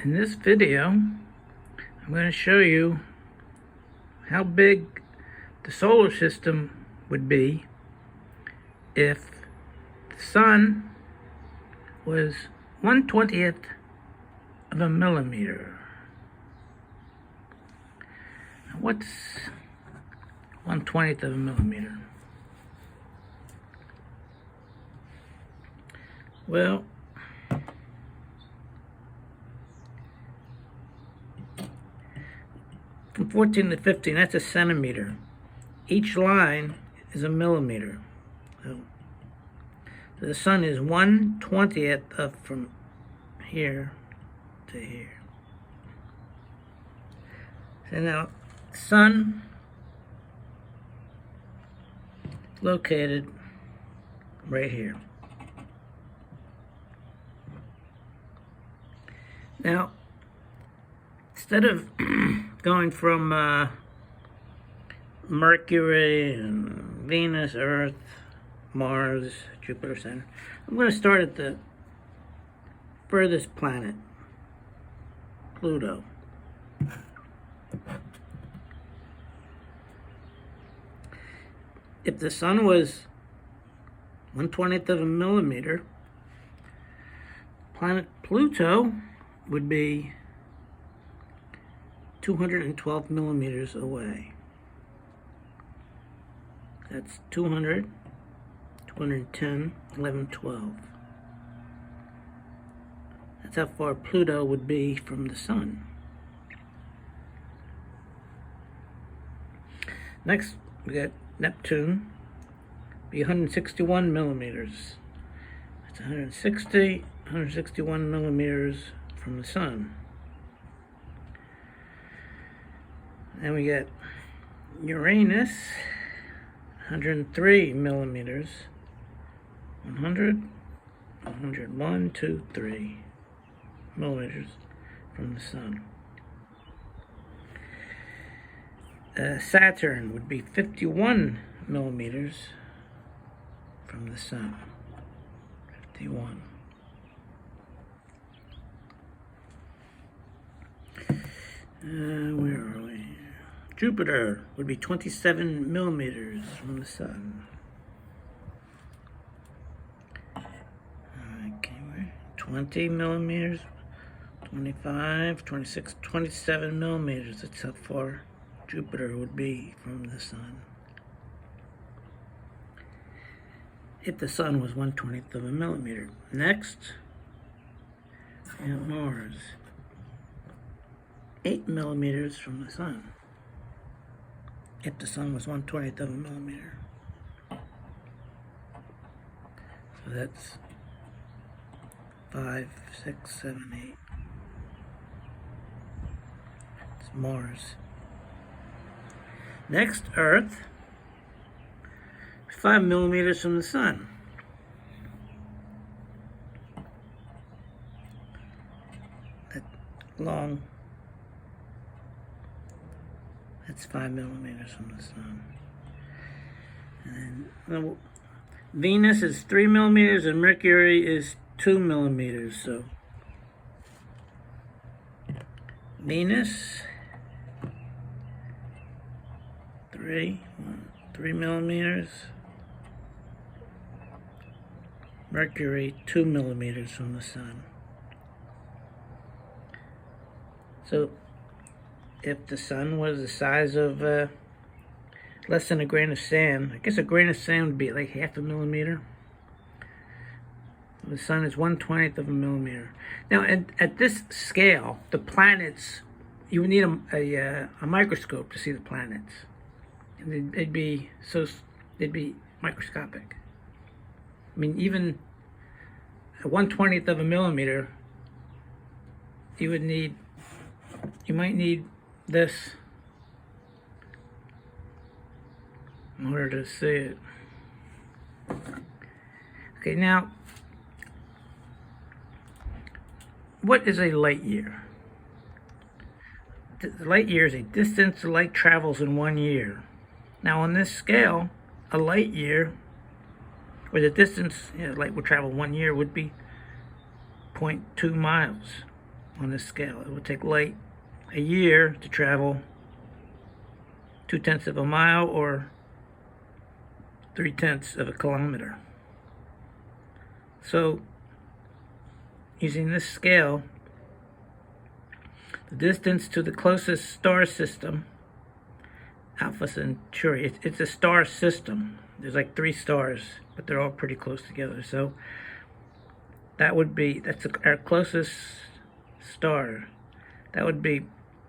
In this video, I'm going to show you how big the solar system would be if the sun was 1/20th of a millimeter. Now, what's 1/20th of a millimeter? Well, from 14 to 15, that's a centimeter. Each line is a millimeter. So the sun is 1/20th of from here to here. So now, the sun is located right here. Now, instead of going from Mercury and Venus, Earth, Mars, Jupiter, Saturn, I'm going to start at the furthest planet, Pluto. If the sun was 1/20th of a millimeter, planet Pluto would be 212 millimeters away. That's 200, 210, 11, 12. That's how far Pluto would be from the sun. Next, we got Neptune, be 161 millimeters. That's 161 millimeters from the sun. Then we get Uranus, 103 millimeters. 100, 101, 2, 3 millimeters from the sun. Saturn would be 51 millimeters from the sun. 51. Where are we? Jupiter would be 27 millimeters from the sun. Okay, 20 millimeters, 25, 26, 27 millimeters. That's how far Jupiter would be from the sun. If the sun was 1/20th of a millimeter. Next, we have Mars. 8 millimeters from the sun. If the sun was 1/20th of a millimeter. So that's 5, 6, 7, 8. It's Mars. Next, Earth. 5 millimeters from the sun. That long. That's 5 millimeters from the sun. And then, Venus is 3 millimeters and Mercury is 2 millimeters. So Venus, 3 millimeters. Mercury, 2 millimeters from the sun. So if the sun was the size of less than a grain of sand, I guess a grain of sand would be like 1/2 millimeter. The sun is 1/20th of a millimeter. Now, at this scale, the planets, you would need a microscope to see the planets. And they'd be microscopic. I mean, even at 1/20th of a millimeter, you might need this in order to see it. Okay, now, what is a light year? The light year is a distance the light travels in 1 year. Now, on this scale, a light year, or the distance light would travel 1 year, would be 0.2 miles. on this scale. It would take light a year to travel 0.2 of a mile or 0.3 of a kilometer. So, using this scale, the distance to the closest star system, Alpha Centauri, it's a star system. There's like 3 stars, but they're all pretty close together. So that's our closest star. That would be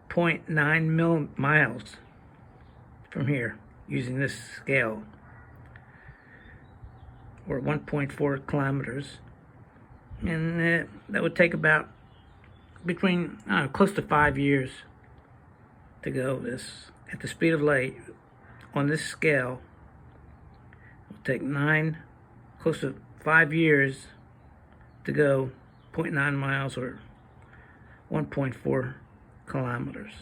0.9 miles from here, using this scale, or 1.4 kilometers. And that would take about between close to 5 years to go this at the speed of light on this scale. It would take close to 5 years to go 0.9 miles or 1.4 kilometers.